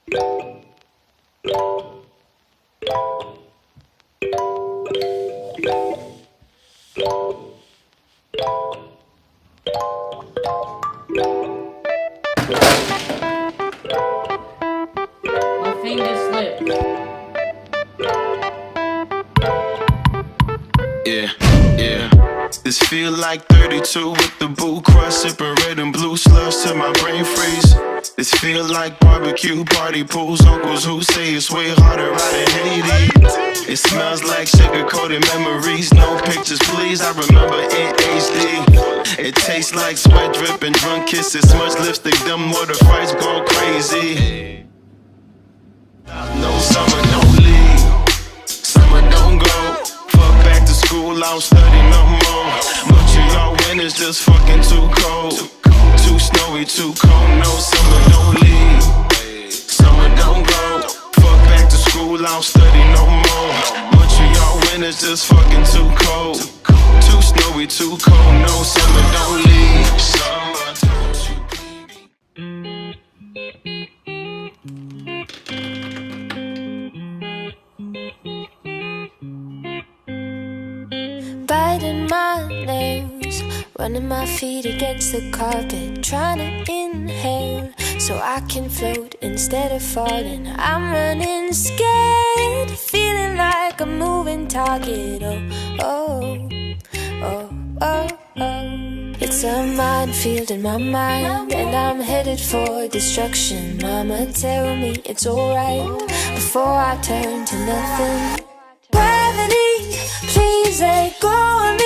My finger slipped. Yeah, yeah. This feel like 32 with the boot crush, sipping red and blue slush till my brain freeze. This feel like barbecue, party pools, uncles who say it's way harder out in Haiti. It smells like sugar-coated memories, no pictures please, I remember in HD. It tastes like sweat dripping, drunk kisses, smudge lipstick, them water fights go crazy. No summer, don't leave, summer don't go. Fuck back to school, I don't study no more. But you all winters just fucking too cold. Too snowy, too cold, no summer don't leave, summer don't go. Fuck back to school, I don't study no more. But you all winters just fucking too cold. Too snowy, too cold, no summer don't leave. Summer don't you Biting my nails, running my feet against the carpet, trying to inhale so I can float instead of falling. I'm running scared, feeling like a moving target. Oh, oh, oh, oh, oh. It's a minefield in my mind, and I'm headed for destruction. Mama, tell me it's alright before I turn to nothing. Gravity, please let go of me.